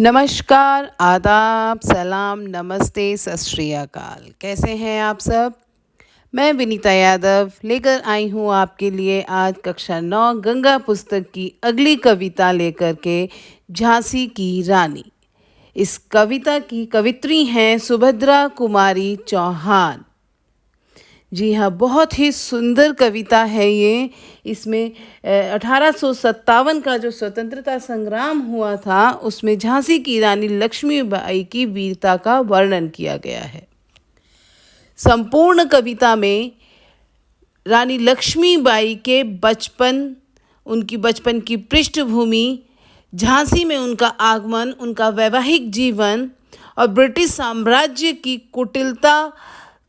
नमस्कार, आदाब, सलाम, नमस्ते, सत श्री अकाल। कैसे हैं आप सब? मैं विनीता यादव लेकर आई हूँ आपके लिए आज कक्षा 9 गंगा पुस्तक की अगली कविता लेकर के झांसी की रानी। इस कविता की कवित्री हैं सुभद्रा कुमारी चौहान। जी हाँ, बहुत ही सुंदर कविता है ये। इसमें 1857 का जो स्वतंत्रता संग्राम हुआ था उसमें झांसी की रानी लक्ष्मीबाई की वीरता का वर्णन किया गया है। संपूर्ण कविता में रानी लक्ष्मीबाई के बचपन, उनकी बचपन की पृष्ठभूमि, झांसी में उनका आगमन, उनका वैवाहिक जीवन और ब्रिटिश साम्राज्य की कुटिलता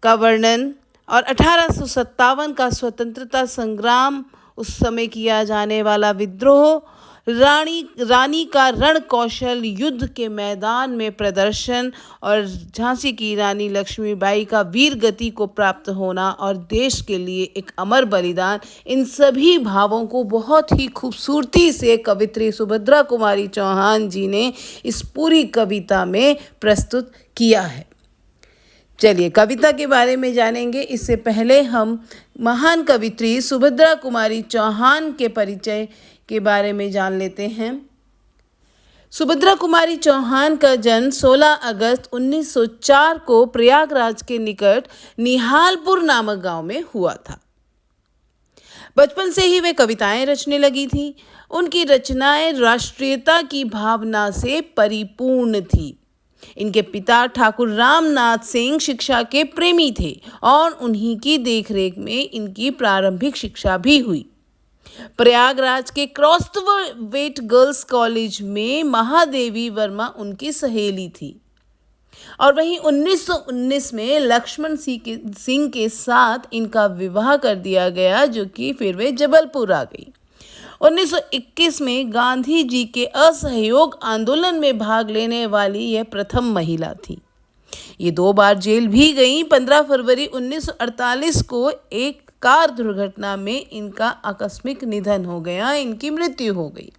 का वर्णन और 1857 का स्वतंत्रता संग्राम, उस समय किया जाने वाला विद्रोह, रानी का रण कौशल, युद्ध के मैदान में प्रदर्शन और झांसी की रानी लक्ष्मीबाई का वीर गति को प्राप्त होना और देश के लिए एक अमर बलिदान, इन सभी भावों को बहुत ही खूबसूरती से कवित्री सुभद्रा कुमारी चौहान जी ने इस पूरी कविता में प्रस्तुत किया है। चलिए कविता के बारे में जानेंगे। इससे पहले हम महान कवित्री सुभद्रा कुमारी चौहान के परिचय के बारे में जान लेते हैं। सुभद्रा कुमारी चौहान का जन्म 16 अगस्त 1904 को प्रयागराज के निकट निहालपुर नामक गांव में हुआ था। बचपन से ही वे कविताएं रचने लगी थीं। उनकी रचनाएं राष्ट्रीयता की भावना से परिपूर्ण थी। इनके पिता ठाकुर रामनाथ सिंह शिक्षा के प्रेमी थे और उन्हीं की देखरेख में इनकी प्रारंभिक शिक्षा भी हुई। प्रयागराज के क्रॉस्टवेट गर्ल्स कॉलेज में महादेवी वर्मा उनकी सहेली थी और वहीं 1919 में लक्ष्मण सिंह के साथ इनका विवाह कर दिया गया, जो कि फिर वे जबलपुर आ गई। 1921 में गांधी जी के असहयोग आंदोलन में भाग लेने वाली यह प्रथम महिला थी। ये 2 बार जेल भी गईं। 15 फरवरी 1948 को एक कार दुर्घटना में इनका आकस्मिक निधन हो गया, इनकी मृत्यु हो गई।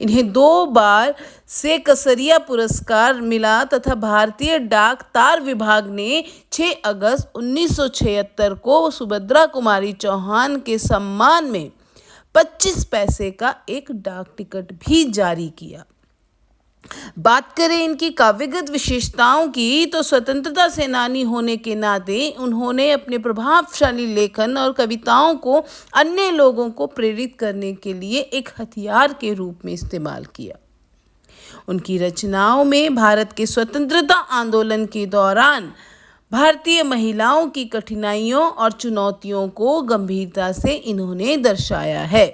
इन्हें 2 बार से कसरिया पुरस्कार मिला तथा भारतीय डाक तार विभाग ने 6 अगस्त 1976 को सुभद्रा कुमारी चौहान के सम्मान में 25 पैसे का एक डाक टिकट भी जारी किया। बात करें इनकी काव्यगत विशेषताओं की तो स्वतंत्रता सेनानी होने के नाते उन्होंने अपने प्रभावशाली लेखन और कविताओं को अन्य लोगों को प्रेरित करने के लिए एक हथियार के रूप में इस्तेमाल किया। उनकी रचनाओं में भारत के स्वतंत्रता आंदोलन के दौरान भारतीय महिलाओं की कठिनाइयों और चुनौतियों को गंभीरता से इन्होंने दर्शाया है।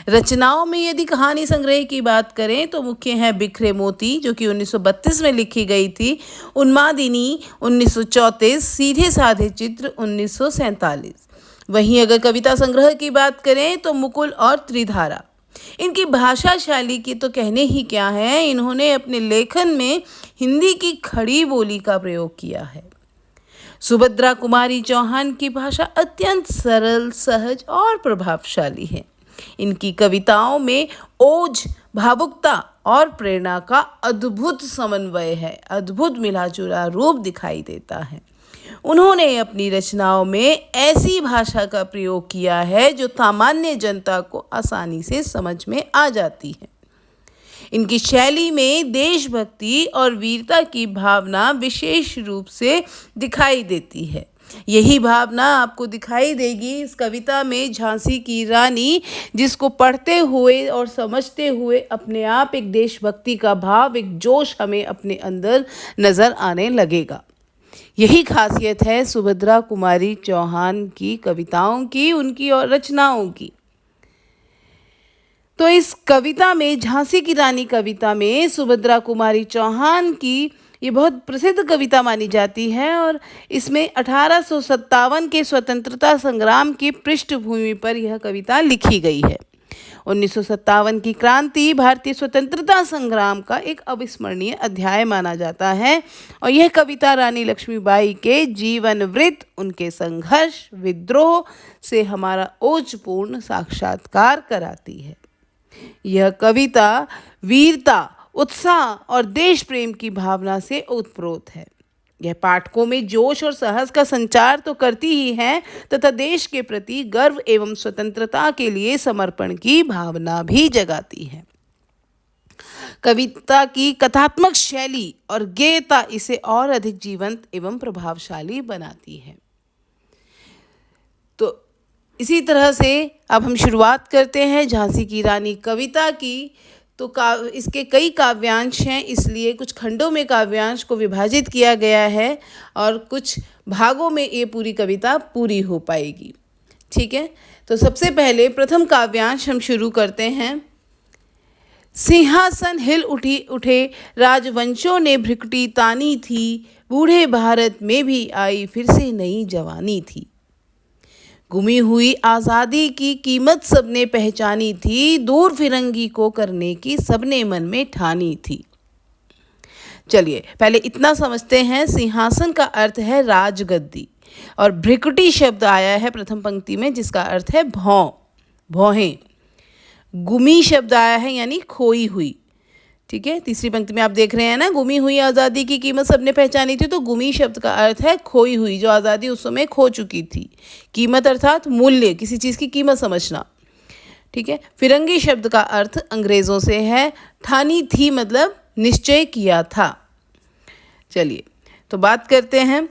रचनाओं में यदि कहानी संग्रह की बात करें तो मुख्य है बिखरे मोती, जो कि 1932 में लिखी गई थी, उन्मादिनी 1934, सीधे साधे चित्र 1947। वहीं अगर कविता संग्रह की बात करें तो मुकुल और त्रिधारा। इनकी भाषा शैली की तो कहने ही क्या है। इन्होंने अपने लेखन में हिंदी की खड़ी बोली का प्रयोग किया है। सुभद्रा कुमारी चौहान की भाषा अत्यंत सरल, सहज और प्रभावशाली है। इनकी कविताओं में ओज, भावुकता और प्रेरणा का अद्भुत समन्वय है, अद्भुत मिलाजुला रूप दिखाई देता है। उन्होंने अपनी रचनाओं में ऐसी भाषा का प्रयोग किया है जो सामान्य जनता को आसानी से समझ में आ जाती है। इनकी शैली में देशभक्ति और वीरता की भावना विशेष रूप से दिखाई देती है। यही भावना आपको दिखाई देगी इस कविता में झांसी की रानी, जिसको पढ़ते हुए और समझते हुए अपने आप एक देशभक्ति का भाव, एक जोश हमें अपने अंदर नजर आने लगेगा। यही खासियत है सुभद्रा कुमारी चौहान की कविताओं की, उनकी और रचनाओं की। तो इस कविता में, झांसी की रानी कविता में, सुभद्रा कुमारी चौहान की ये बहुत प्रसिद्ध कविता मानी जाती है और इसमें 1857 के स्वतंत्रता संग्राम की पृष्ठभूमि पर यह कविता लिखी गई है। 1957 की क्रांति भारतीय स्वतंत्रता संग्राम का एक अविस्मरणीय अध्याय माना जाता है और यह कविता रानी लक्ष्मीबाई के जीवन वृत्त, उनके संघर्ष, विद्रोह से हमारा ओजपूर्ण साक्षात्कार कराती है। यह कविता वीरता उत्साह और देश प्रेम की भावना से ओतप्रोत है। यह पाठकों में जोश और साहस का संचार तो करती ही है तथा देश के प्रति गर्व एवं स्वतंत्रता के लिए समर्पण की भावना भी जगाती है। कविता की कथात्मक शैली और गेयता इसे और अधिक जीवंत एवं प्रभावशाली बनाती है। तो इसी तरह से अब हम शुरुआत करते हैं झांसी की रानी कविता की। तो इसके कई काव्यांश हैं, इसलिए कुछ खंडों में काव्यांश को विभाजित किया गया है और कुछ भागों में ये पूरी कविता पूरी हो पाएगी। ठीक है, तो सबसे पहले प्रथम काव्यांश हम शुरू करते हैं। सिंहासन हिल उठे राजवंशों ने भ्रिकुटी तानी थी, बूढ़े भारत में भी आई फिर से नई जवानी थी। गुमी हुई आज़ादी की कीमत सबने पहचानी थी, दूर फिरंगी को करने की सबने मन में ठानी थी। चलिए पहले इतना समझते हैं। सिंहासन का अर्थ है राजगद्दी और भ्रिकुटी शब्द आया है प्रथम पंक्ति में जिसका अर्थ है भौं, भौहें। गुमी शब्द आया है यानी खोई हुई। ठीक है, तीसरी पंक्ति में आप देख रहे हैं ना, गुमी हुई आज़ादी की कीमत सबने पहचानी थी, तो गुमी शब्द का अर्थ है खोई हुई, जो आज़ादी उस समय खो चुकी थी। कीमत अर्थात मूल्य, किसी चीज़ की कीमत समझना। ठीक है, फिरंगी शब्द का अर्थ अंग्रेज़ों से है। ठानी थी मतलब निश्चय किया था। चलिए तो बात करते हैं।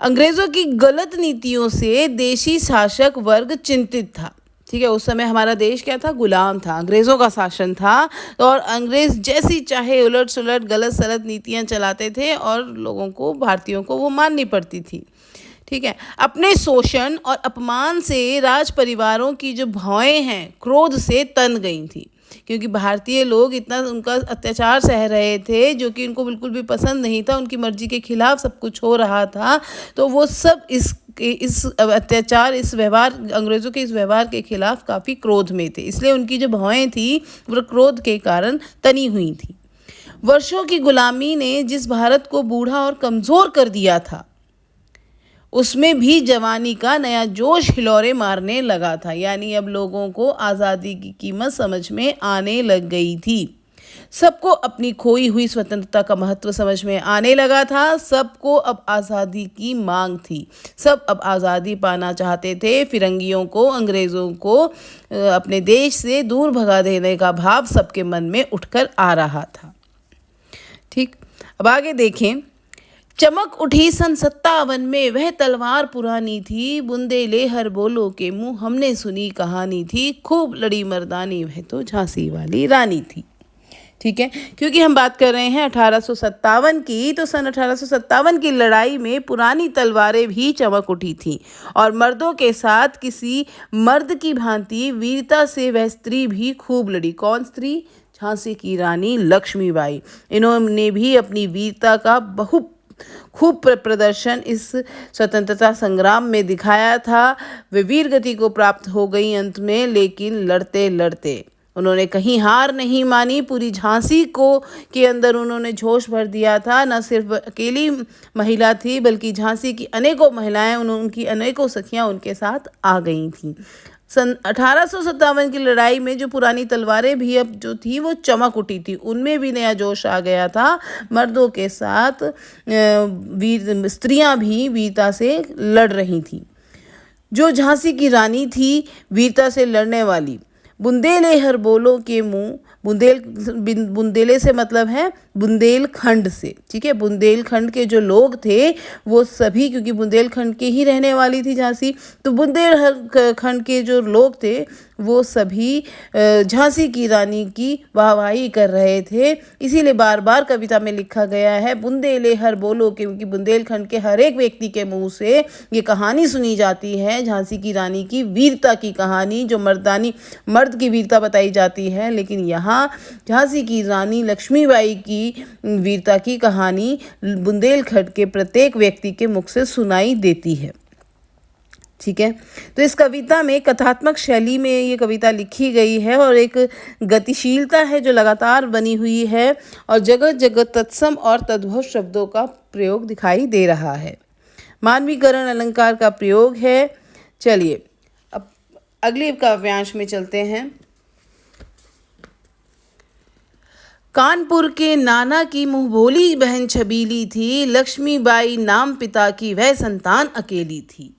अंग्रेज़ों की गलत नीतियों से देशी शासक वर्ग चिंतित था। ठीक है, उस समय हमारा देश क्या था, गुलाम था, अंग्रेज़ों का शासन था और अंग्रेज़ जैसी चाहे उलट सुलट गलत सलत नीतियां चलाते थे और लोगों को, भारतीयों को वो माननी पड़ती थी। ठीक है, अपने शोषण और अपमान से राज परिवारों की जो भौएं हैं क्रोध से तन गई थी, क्योंकि भारतीय लोग इतना उनका अत्याचार सह रहे थे जो कि उनको बिल्कुल भी पसंद नहीं था, उनकी मर्जी के खिलाफ सब कुछ हो रहा था। तो वो सब इस अत्याचार, इस व्यवहार, अंग्रेज़ों के इस व्यवहार के खिलाफ काफ़ी क्रोध में थे, इसलिए उनकी जो भौएं थी वो क्रोध के कारण तनी हुई थी। वर्षों की गुलामी ने जिस भारत को बूढ़ा और कमज़ोर कर दिया था, उसमें भी जवानी का नया जोश हिलोरे मारने लगा था। यानी अब लोगों को आज़ादी की कीमत समझ में आने लग गई थी। सबको अपनी खोई हुई स्वतंत्रता का महत्व समझ में आने लगा था। सबको अब आज़ादी की मांग थी। सब अब आज़ादी पाना चाहते थे। फिरंगियों को, अंग्रेज़ों को अपने देश से दूर भगा देने का भाव सबके मन में उठकर आ रहा था। ठीक, अब आगे देखें। चमक उठी सन 57 में वह तलवार पुरानी थी, बुंदेले हर बोलो के मुँह हमने सुनी कहानी थी, खूब लड़ी मर्दानी वह तो झांसी वाली रानी थी। ठीक है, क्योंकि हम बात कर रहे हैं 1857 की, तो सन 1857 की लड़ाई में पुरानी तलवारें भी चमक उठी थीं और मर्दों के साथ किसी मर्द की भांति वीरता से वह स्त्री भी खूब लड़ी। कौन स्त्री? झांसी की रानी लक्ष्मीबाई। इन्होंने भी अपनी वीरता का खूब प्रदर्शन इस स्वतंत्रता संग्राम में दिखाया था। वे वीर गति को प्राप्त हो गई अंत में, लेकिन लड़ते लड़ते उन्होंने कहीं हार नहीं मानी। पूरी झांसी को के अंदर उन्होंने जोश भर दिया था। न सिर्फ अकेली महिला थी बल्कि झांसी की अनेकों महिलाएं, उनकी अनेकों सखियां उनके साथ आ गई थीं। सन 1857 की लड़ाई में जो पुरानी तलवारें भी अब जो थी वो चमक उठी थी, उनमें भी नया जोश आ गया था। मर्दों के साथ स्त्रियां भी वीरता से लड़ रही थीं। जो झांसी की रानी थी वीरता से लड़ने वाली, बुंदेले हर बोलो के मुँह, बुंदेले से मतलब है बुंदेलखंड से। ठीक है, बुंदेलखंड के जो लोग थे वो सभी, क्योंकि बुंदेलखंड के ही रहने वाली थी झांसी, तो बुंदेलखंड के जो लोग थे वो सभी झांसी की रानी की वाहवाही कर रहे थे। इसीलिए बार बार कविता में लिखा गया है बुंदेले हर बोलो, क्योंकि बुंदेलखंड के हर एक व्यक्ति के मुंह से ये कहानी सुनी जाती है, झांसी की रानी की वीरता की कहानी, जो मर्द की वीरता बताई जाती है, लेकिन यहाँ झांसी की रानी लक्ष्मीबाई की वीरता की कहानी बुंदेलखंड के प्रत्येक व्यक्ति के मुख से सुनाई देती है। ठीक है, तो इस कविता में कथात्मक शैली में ये कविता लिखी गई है और एक गतिशीलता है जो लगातार बनी हुई है और जगह जगह तत्सम और तद्भव शब्दों का प्रयोग दिखाई दे रहा है। मानवीकरण अलंकार का प्रयोग है। चलिए अब अगले काव्यांश में चलते हैं। कानपुर के नाना की मुंहबोली बहन छबीली थी, लक्ष्मीबाई नाम पिता की वह संतान अकेली थी।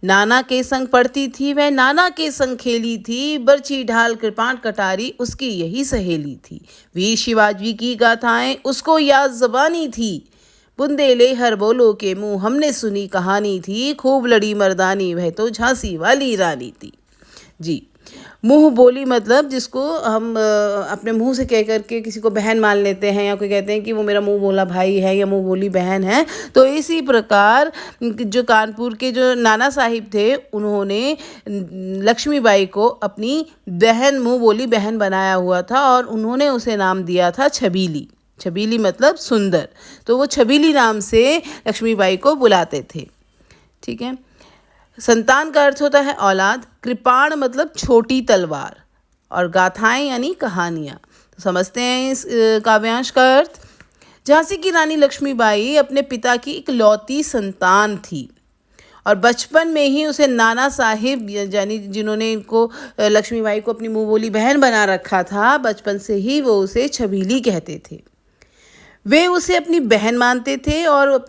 नाना के संग पढ़ती थी वह, नाना के संग खेली थी, बरछी ढाल कृपाण कटारी उसकी यही सहेली थी। वीर शिवाजी की गाथाएं उसको याद ज़बानी थी, बुंदेले हर बोलो के मुंह हमने सुनी कहानी थी, खूब लड़ी मर्दानी वह तो झांसी वाली रानी थी। जी, मुंह बोली मतलब जिसको हम अपने मुंह से कह करके किसी को बहन मान लेते हैं, या कोई कहते हैं कि वो मेरा मुंह बोला भाई है या मुंह बोली बहन है। तो इसी प्रकार जो कानपुर के जो नाना साहिब थे, उन्होंने लक्ष्मीबाई को अपनी बहन, मुंह बोली बहन बनाया हुआ था और उन्होंने उसे नाम दिया था छबीली। छबीली मतलब सुंदर, तो वो छबीली नाम से लक्ष्मीबाई को बुलाते थे। ठीक है। संतान का अर्थ होता है औलाद, कृपाण मतलब छोटी तलवार, और गाथाएं यानी कहानियाँ। तो समझते हैं इस काव्यांश का अर्थ। झांसी की रानी लक्ष्मीबाई अपने पिता की इकलौती संतान थी और बचपन में ही उसे नाना साहिब, यानी जिन्होंने इनको लक्ष्मीबाई को अपनी मुँह बोली बहन बना रखा था, बचपन से ही वो उसे छबीली कहते थे। वे उसे अपनी बहन मानते थे और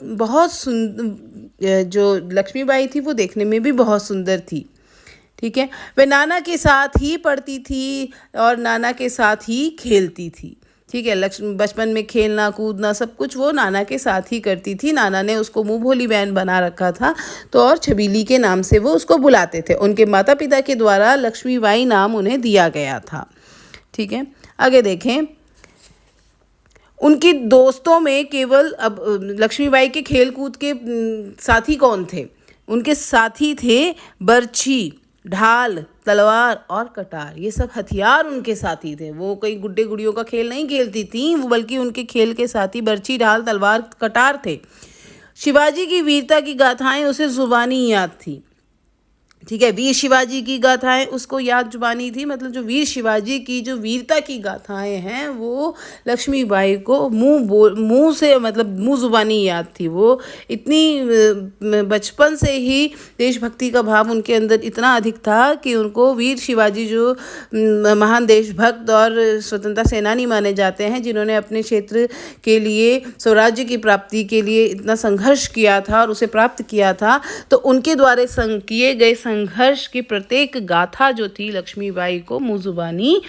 जो लक्ष्मीबाई थी वो देखने में भी बहुत सुंदर थी। ठीक है। वे नाना के साथ ही पढ़ती थी और नाना के साथ ही खेलती थी। ठीक है। बचपन में खेलना कूदना सब कुछ वो नाना के साथ ही करती थी। नाना ने उसको मुँह भोली बहन बना रखा था, तो और छबीली के नाम से वो उसको बुलाते थे। उनके माता पिता के द्वारा लक्ष्मीबाई नाम उन्हें दिया गया था। ठीक है। आगे देखें, उनकी दोस्तों में केवल अब लक्ष्मीबाई के खेल कूद के साथी कौन थे? उनके साथी थे बरछी, ढाल, तलवार और कटार। ये सब हथियार उनके साथी थे। वो कोई गुड्डे गुड़ियों का खेल नहीं खेलती थी, वो बल्कि उनके खेल के साथी बरछी, ढाल, तलवार, कटार थे। शिवाजी की वीरता की गाथाएं उसे जुबानी याद थी। ठीक है। वीर शिवाजी की गाथाएं उसको याद जुबानी थी, मतलब जो वीर शिवाजी की जो वीरता की गाथाएं हैं वो लक्ष्मीबाई को मुंह से, मतलब मुंह जुबानी याद थी। वो इतनी बचपन से ही देशभक्ति का भाव उनके अंदर इतना अधिक था कि उनको वीर शिवाजी, जो महान देशभक्त और स्वतंत्रता सेनानी माने जाते हैं, जिन्होंने अपने क्षेत्र के लिए स्वराज्य की प्राप्ति के लिए इतना संघर्ष किया था और उसे प्राप्त किया था, तो उनके द्वारा किए गए संघर्ष की प्रत्येक गाथा जो थी लक्ष्मीबाई को मुँह जुबानी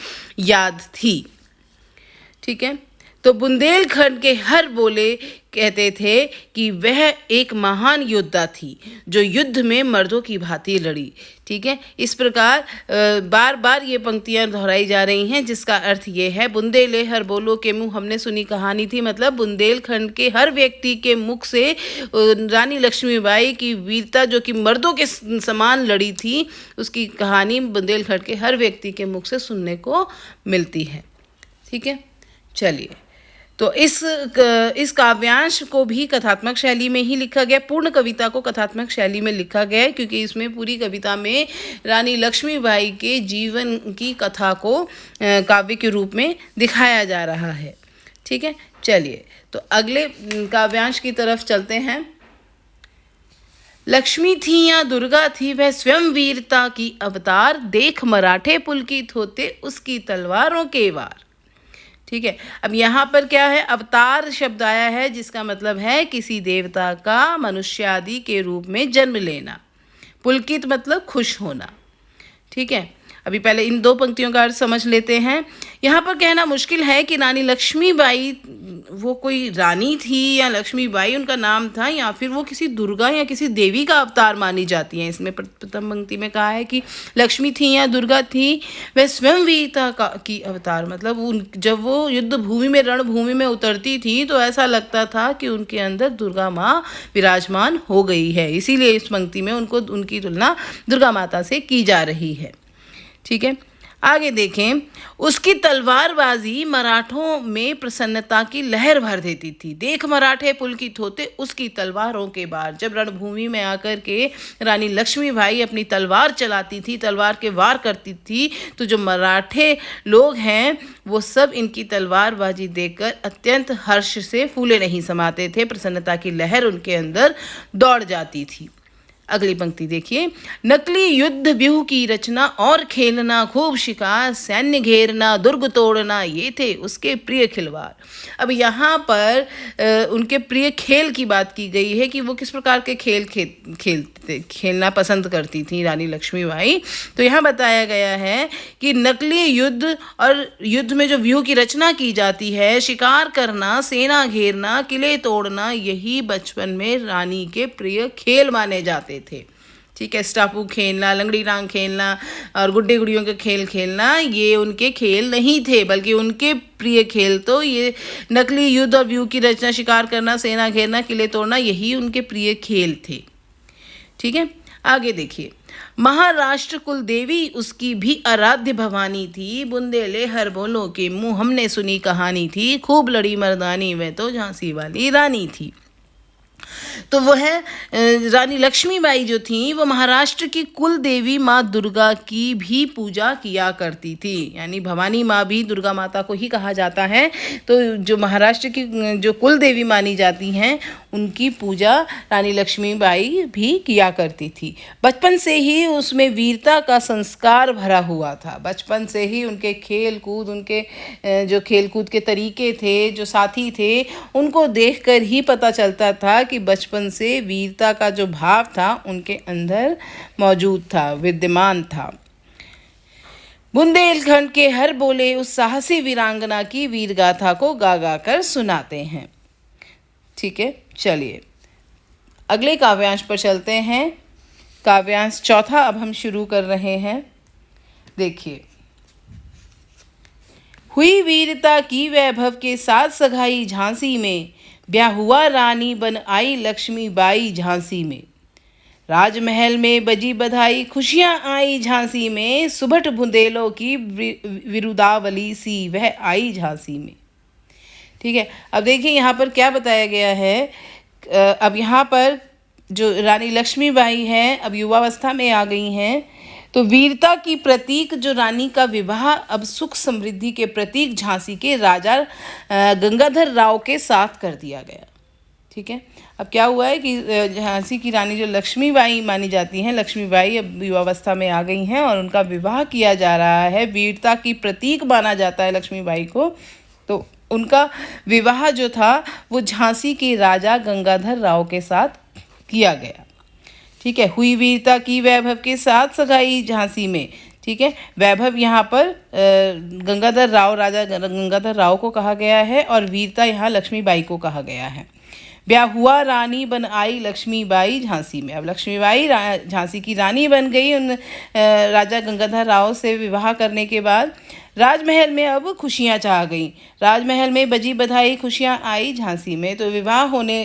याद थी। ठीक है। तो बुंदेलखंड के हर बोले कहते थे कि वह एक महान योद्धा थी जो युद्ध में मर्दों की भांति लड़ी। ठीक है। इस प्रकार बार बार ये पंक्तियां दोहराई जा रही हैं, जिसका अर्थ ये है, बुंदेले हर बोलो के मुंह हमने सुनी कहानी थी, मतलब बुंदेलखंड के हर व्यक्ति के मुख से रानी लक्ष्मीबाई की वीरता, जो कि मर्दों के समान लड़ी थी, उसकी कहानी बुंदेलखंड के हर व्यक्ति के मुख से सुनने को मिलती है। ठीक है। चलिए, तो इस काव्यांश को भी कथात्मक शैली में ही लिखा गया। पूर्ण कविता को कथात्मक शैली में लिखा गया है, क्योंकि इसमें पूरी कविता में रानी लक्ष्मीबाई के जीवन की कथा को काव्य के रूप में दिखाया जा रहा है। ठीक है। चलिए, तो अगले काव्यांश की तरफ चलते हैं। लक्ष्मी थी या दुर्गा थी वह स्वयं वीरता की अवतार, देख मराठे पुलकित होते उसकी तलवारों के वार। ठीक है। अब यहाँ पर क्या है, अवतार शब्द आया है, जिसका मतलब है किसी देवता का मनुष्य आदि के रूप में जन्म लेना। पुलकित मतलब खुश होना। ठीक है। अभी पहले इन दो पंक्तियों का अर्थ समझ लेते हैं। यहाँ पर कहना मुश्किल है कि रानी लक्ष्मीबाई वो कोई रानी थी या लक्ष्मीबाई उनका नाम था, या फिर वो किसी दुर्गा या किसी देवी का अवतार मानी जाती हैं। इसमें प्रथम पंक्ति में कहा है कि लक्ष्मी थी या दुर्गा थी वह स्वयं वीरता की अवतार, मतलब जब वो युद्ध भूमि में, रणभूमि में उतरती थी तो ऐसा लगता था कि उनके अंदर दुर्गा माँ विराजमान हो गई है। इसीलिए इस पंक्ति में उनकी तुलना दुर्गा माता से की जा रही है। ठीक है। आगे देखें, उसकी तलवारबाजी मराठों में प्रसन्नता की लहर भर देती थी। देख मराठे पुलकित होते उसकी तलवारों के बार। जब रणभूमि में आकर के रानी लक्ष्मीबाई अपनी तलवार चलाती थी, तलवार के वार करती थी, तो जो मराठे लोग हैं वो सब इनकी तलवारबाजी देखकर अत्यंत हर्ष से फूले नहीं समाते थे। प्रसन्नता की लहर उनके अंदर दौड़ जाती थी। अगली पंक्ति देखिए, नकली युद्ध व्यूह की रचना और खेलना, खूब शिकार, सैन्य घेरना, दुर्ग तोड़ना, ये थे उसके प्रिय खिलवाड़। अब यहाँ पर उनके प्रिय खेल की बात की गई है कि वो किस प्रकार के खेलना पसंद करती थी रानी लक्ष्मीबाई। तो यहाँ बताया गया है कि नकली युद्ध और युद्ध में जो व्यूह की रचना की जाती है, शिकार करना, सेना घेरना, किले तोड़ना, यही बचपन में रानी के प्रिय खेल माने जाते थे। ठीक है, स्टापू खेलना, लंगड़ी टांग खेलना और गुड्डे गुड़ियों के खेल खेलना, ये उनके खेल नहीं थे, बल्कि उनके प्रिय खेल तो ये नकली युद्ध और व्यूह की रचना, शिकार करना, सेना घेरना, किले तोड़ना, यही उनके प्रिय खेल थे। ठीक है, आगे देखिए, महाराष्ट्र कुल देवी उसकी भी आराध्य भवानी थी, बुंदेले हर बोलों के मुंह हमने सुनी कहानी थी, खूब लड़ी मर्दानी वह तो झांसी वाली रानी थी। तो वो है रानी लक्ष्मीबाई जो थी, वो महाराष्ट्र की कुल देवी माँ दुर्गा की भी पूजा किया करती थी। यानी भवानी माँ भी दुर्गा माता को ही कहा जाता है। तो जो महाराष्ट्र की जो कुल देवी मानी जाती हैं, उनकी पूजा रानी लक्ष्मीबाई भी किया करती थी। बचपन से ही उसमें वीरता का संस्कार भरा हुआ था। बचपन से ही उनके खेल कूद, उनके जो खेल कूद के तरीके थे, जो साथी थे, उनको देखकर ही पता चलता था कि बचपन से वीरता का जो भाव था उनके अंदर मौजूद था, विद्यमान था। बुंदेलखंड के हर बोले उस साहसी वीरांगना की वीर गाथा को गा गा कर सुनाते हैं। ठीक है, चलिए अगले काव्यांश पर चलते हैं। काव्यांश चौथा अब हम शुरू कर रहे हैं। देखिए, हुई वीरता की वैभव के साथ सगाई झांसी में, ब्याह हुआ रानी बन आई लक्ष्मीबाई झांसी में। राजमहल में बजी बधाई, खुशियां आई झांसी में, सुभट बुंदेलों की विरुदावली सी वह आई झांसी में। ठीक है, अब देखिए यहाँ पर क्या बताया गया है। अब यहाँ पर जो रानी लक्ष्मीबाई हैं, अब युवावस्था में आ गई हैं, तो वीरता की प्रतीक जो रानी का विवाह अब सुख समृद्धि के प्रतीक झांसी के राजा गंगाधर राव के साथ कर दिया गया। ठीक है, अब क्या हुआ है कि झांसी की रानी जो लक्ष्मीबाई मानी जाती हैं, लक्ष्मीबाई अब युवावस्था में आ गई हैं और उनका विवाह किया जा रहा है। वीरता की प्रतीक माना जाता है लक्ष्मीबाई को। तो उनका विवाह जो था वो झांसी के राजा गंगाधर राव के साथ किया गया। ठीक है, हुई वीरता की वैभव के साथ सगाई झांसी में। ठीक है, वैभव यहाँ पर गंगाधर राव, राजा गंगाधर राव को कहा गया है और वीरता यहाँ लक्ष्मीबाई को कहा गया है। ब्याह हुआ रानी बन आई लक्ष्मीबाई झांसी में। अब लक्ष्मीबाई झांसी की रानी बन गई उन राजा गंगाधर राव से विवाह करने के बाद। राजमहल में अब खुशियाँ छा गईं, राजमहल में बजी बधाई, खुशियाँ आई झांसी में। तो विवाह होने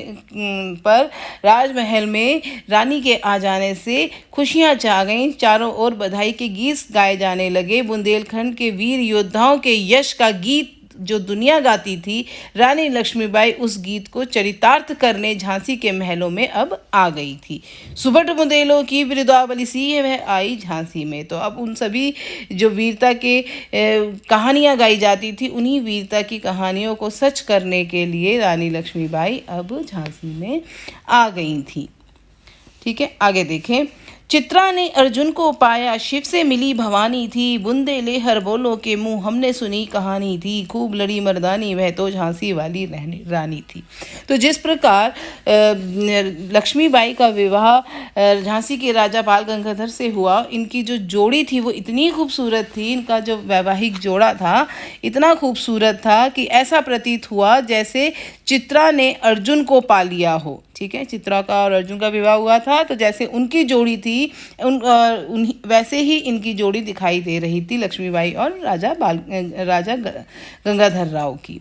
पर राजमहल में रानी के आ जाने से खुशियाँ छा गईं, चारों ओर बधाई के गीत गाए जाने लगे। बुंदेलखंड के वीर योद्धाओं के यश का गीत जो दुनिया गाती थी, रानी लक्ष्मीबाई उस गीत को चरितार्थ करने झांसी के महलों में अब आ गई थी। सुभट बुंदेलों की विरुदावली सी वह आई झांसी में। तो अब उन सभी जो वीरता के कहानियाँ गाई जाती थी, उन्हीं वीरता की कहानियों को सच करने के लिए रानी लक्ष्मीबाई अब झांसी में आ गई थी। ठीक है, आगे देखें। चित्रा ने अर्जुन को पाया, शिव से मिली भवानी थी, बुंदेले हर बोलों के मुंह हमने सुनी कहानी थी, खूब लड़ी मर्दानी वह तो झांसी वाली रानी थी। तो जिस प्रकार लक्ष्मीबाई का विवाह झांसी के राजा बाल गंगाधर से हुआ, इनकी जो जोड़ी थी वो इतनी खूबसूरत थी, इनका जो वैवाहिक जोड़ा था इतना खूबसूरत था कि ऐसा प्रतीत हुआ जैसे चित्रा ने अर्जुन को पा लिया हो। ठीक है, चित्रा का और अर्जुन का विवाह हुआ था, तो जैसे उनकी जोड़ी थी वैसे ही इनकी जोड़ी दिखाई दे रही थी, लक्ष्मीबाई और राजा गंगाधर राव की।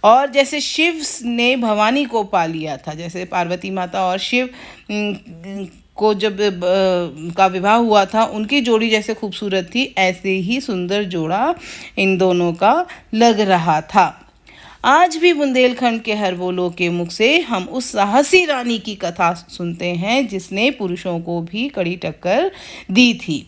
और जैसे शिव ने भवानी को पा लिया था, जैसे पार्वती माता और शिव को जब का विवाह हुआ था, उनकी जोड़ी जैसे खूबसूरत थी, ऐसे ही सुंदर जोड़ा इन दोनों का लग रहा था। आज भी बुंदेलखंड के हर बोलों के मुख से हम उस साहसी रानी की कथा सुनते हैं जिसने पुरुषों को भी कड़ी टक्कर दी थी।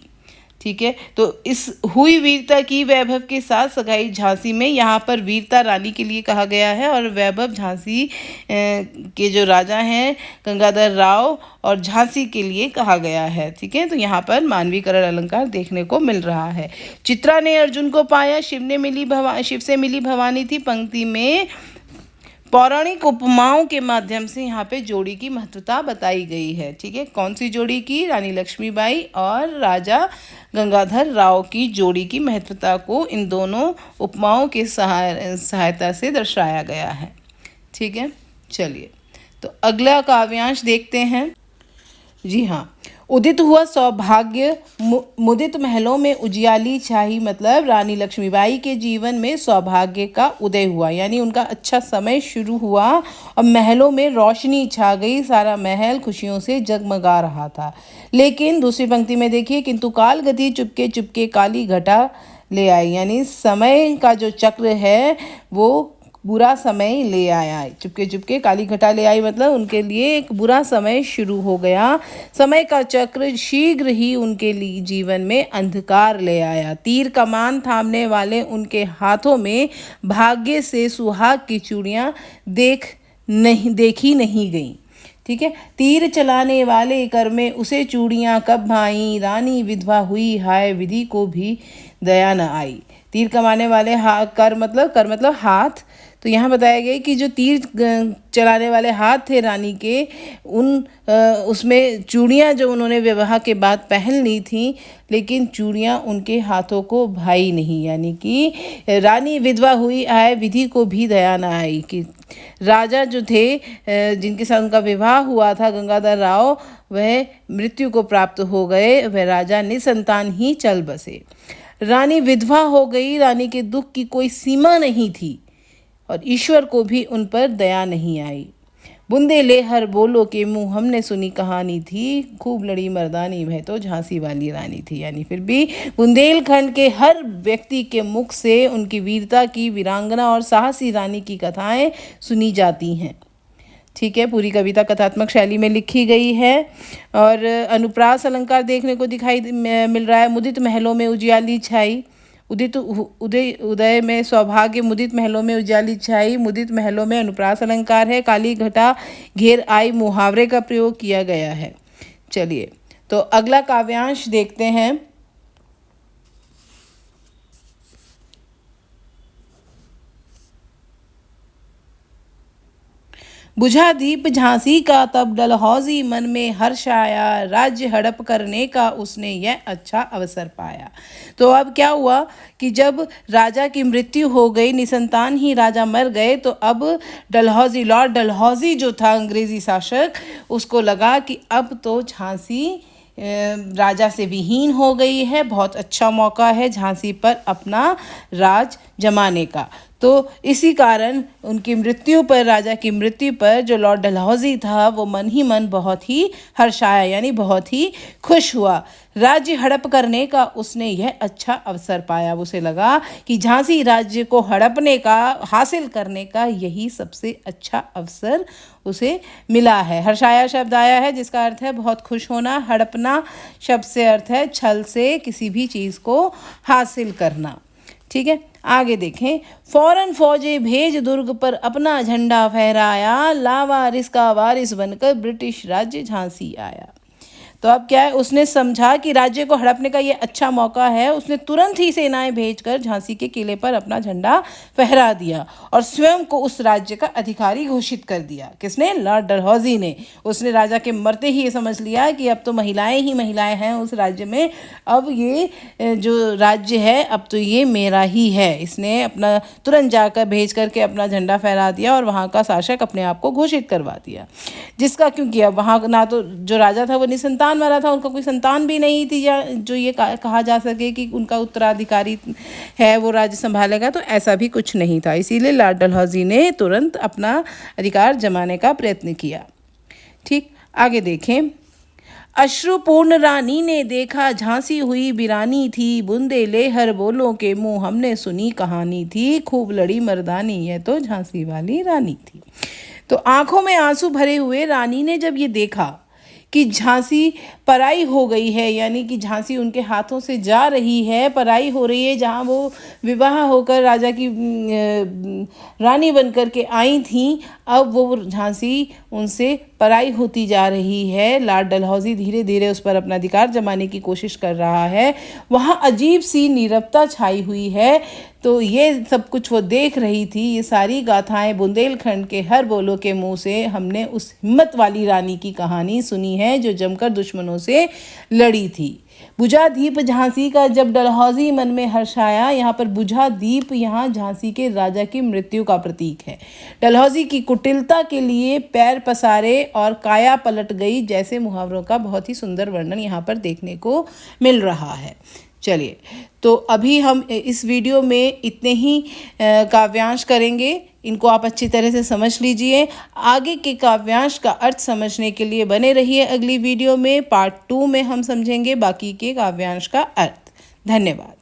ठीक है, तो इस हुई वीरता की वैभव के साथ सगाई झांसी में, यहाँ पर वीरता रानी के लिए कहा गया है और वैभव झांसी के जो राजा हैं गंगाधर राव और झांसी के लिए कहा गया है। ठीक है, तो यहाँ पर मानवीकरण अलंकार देखने को मिल रहा है। चित्रा ने अर्जुन को पाया, शिव से मिली भवानी थी। पंक्ति में पौराणिक उपमाओं के माध्यम से यहाँ पे जोड़ी की महत्वता बताई गई है। ठीक है, कौन सी जोड़ी की? रानी लक्ष्मीबाई और राजा गंगाधर राव की जोड़ी की महत्वता को इन दोनों उपमाओं के सहायता से दर्शाया गया है। ठीक है, चलिए तो अगला काव्यांश देखते हैं। जी हाँ, उदित हुआ सौभाग्य, मुदित महलों में उजियाली छाई, मतलब रानी लक्ष्मीबाई के जीवन में सौभाग्य का उदय हुआ, यानी उनका अच्छा समय शुरू हुआ और महलों में रोशनी छा गई, सारा महल खुशियों से जगमगा रहा था। लेकिन दूसरी पंक्ति में देखिए, किंतु काल गति चुपके चुपके काली घटा ले आई, यानी समय का जो चक्र है वो बुरा समय ले आया। चुपके चुपके काली घटा ले आई मतलब उनके लिए एक बुरा समय शुरू हो गया। समय का चक्र शीघ्र ही उनके लिए जीवन में अंधकार ले आया। तीर कमान थामने वाले उनके हाथों में भाग्य से सुहाग की चूड़ियाँ देखी नहीं गई। ठीक है, तीर चलाने वाले कर में उसे चूड़ियाँ कब भाई, रानी विधवा हुई हाय, विधि को भी दया न आई। तीर कमाने वाले कर मतलब हाथ, तो यहाँ बताया गया कि जो तीर चलाने वाले हाथ थे रानी के, उसमें चूड़ियाँ जो उन्होंने विवाह के बाद पहन ली थी, लेकिन चूड़ियाँ उनके हाथों को भाई नहीं, यानी कि रानी विधवा हुई आए, विधि को भी दया न आई। कि राजा जो थे जिनके साथ उनका विवाह हुआ था गंगाधर राव, वह मृत्यु को प्राप्त हो गए, वह राजा निसंतान ही चल बसे। रानी विधवा हो गई, रानी के दुख की कोई सीमा नहीं थी और ईश्वर को भी उन पर दया नहीं आई। बुंदेलहर बोलो के मुँह हमने सुनी कहानी थी, खूब लड़ी मर्दानी वह तो झांसी वाली रानी थी। यानी फिर भी बुंदेलखंड के हर व्यक्ति के मुख से उनकी वीरता की, वीरांगना और साहसी रानी की कथाएं सुनी जाती हैं। ठीक है, पूरी कविता कथात्मक शैली में लिखी गई है और अनुप्रास अलंकार देखने को मिल रहा है। मुदित महलों में उजियाली छाई, उदय में सौभाग्य, मुदित महलों में उजियाली छाई, मुदित महलों में अनुप्रास अलंकार है। काली घटा घेर आई, मुहावरे का प्रयोग किया गया है। चलिए तो अगला काव्यांश देखते हैं। बुझा दीप झांसी का तब डलहौजी, मन में हर्ष आया, राज्य हड़प करने का उसने यह अच्छा अवसर पाया। तो अब क्या हुआ कि जब राजा की मृत्यु हो गई, निसंतान ही राजा मर गए, तो अब लॉर्ड डलहौजी जो था अंग्रेजी शासक, उसको लगा कि अब तो झांसी राजा से विहीन हो गई है, बहुत अच्छा मौका है झांसी पर अपना राज जमाने का। तो इसी कारण उनकी मृत्यु पर, राजा की मृत्यु पर जो लॉर्ड डलहौजी था वो मन ही मन बहुत ही हर्षाया, यानी बहुत ही खुश हुआ। राज्य हड़प करने का उसने यह अच्छा अवसर पाया। उसे लगा कि झांसी राज्य को हड़पने का, हासिल करने का यही सबसे अच्छा अवसर उसे मिला है। हर्षाया शब्द आया है जिसका अर्थ है बहुत खुश होना। हड़पना शब्द से अर्थ है छल से किसी भी चीज़ को हासिल करना। ठीक है, आगे देखें। फौरन फौजे भेज दुर्ग पर अपना झंडा फहराया, लावारिस का वारिस बनकर ब्रिटिश राज्य झांसी आया। तो अब क्या है, उसने समझा कि राज्य को हड़पने का ये अच्छा मौका है। उसने तुरंत ही सेनाएं भेजकर झांसी के किले पर अपना झंडा फहरा दिया और स्वयं को उस राज्य का अधिकारी घोषित कर दिया। किसने? लॉर्ड डलहौजी ने। उसने राजा के मरते ही ये समझ लिया कि अब तो महिलाएं ही महिलाएं हैं उस राज्य में, अब ये जो राज्य है अब तो ये मेरा ही है। इसने अपना तुरंत जाकर भेज करके अपना झंडा फहरा दिया और वहाँ का शासक अपने आप को घोषित करवा दिया। जिसका क्योंकि अब वहाँ ना तो जो राजा था वो निसंतान वाला था, उनका कोई संतान भी नहीं थी जो ये कहा जा सके कि उनका उत्तराधिकारी है वो राज्य संभालेगा, तो ऐसा भी कुछ नहीं था। इसीलिए लॉर्ड डलहौजी ने तुरंत अपना अधिकार जमाने का प्रयत्न किया। ठीक, आगे देखें। अश्रुपूर्ण रानी ने देखा झांसी हुई बिरानी थी, बुंदेलहर बोलों के मुंह हमने सुनी कहानी थी, खूब लड़ी मर्दानी यह तो झांसी वाली रानी थी। तो आंखों में आंसू भरे हुए रानी ने जब ये देखा कि झांसी पराई हो गई है, यानी कि झांसी उनके हाथों से जा रही है, पराई हो रही है। जहाँ वो विवाह होकर राजा की रानी बनकर के आई थीं, अब वो झांसी उनसे पराई होती जा रही है। लॉर्ड डलहौजी धीरे धीरे उस पर अपना अधिकार जमाने की कोशिश कर रहा है। वहाँ अजीब सी नीरवता छाई हुई है। तो ये सब कुछ वो देख रही थी। ये सारी गाथाएं बुंदेलखंड के हर बोलो के मुंह से हमने उस हिम्मत वाली रानी की कहानी सुनी है जो जमकर दुश्मनों से लड़ी थी। बुझा दीप झांसी का जब डलहौजी मन में हर्ष आया। यहाँ पर बुझा दीप यहाँ झांसी के राजा की मृत्यु का प्रतीक है। डलहौजी की कुटिलता के लिए पैर पसारे और काया पलट गई जैसे मुहावरों का बहुत ही सुंदर वर्णन यहाँ पर देखने को मिल रहा है। चलिए, तो अभी हम इस वीडियो में इतने ही काव्यांश करेंगे। इनको आप अच्छी तरह से समझ लीजिए। आगे के काव्यांश का अर्थ समझने के लिए बने रहिए। अगली वीडियो में पार्ट 2 में हम समझेंगे बाकी के काव्यांश का अर्थ। धन्यवाद।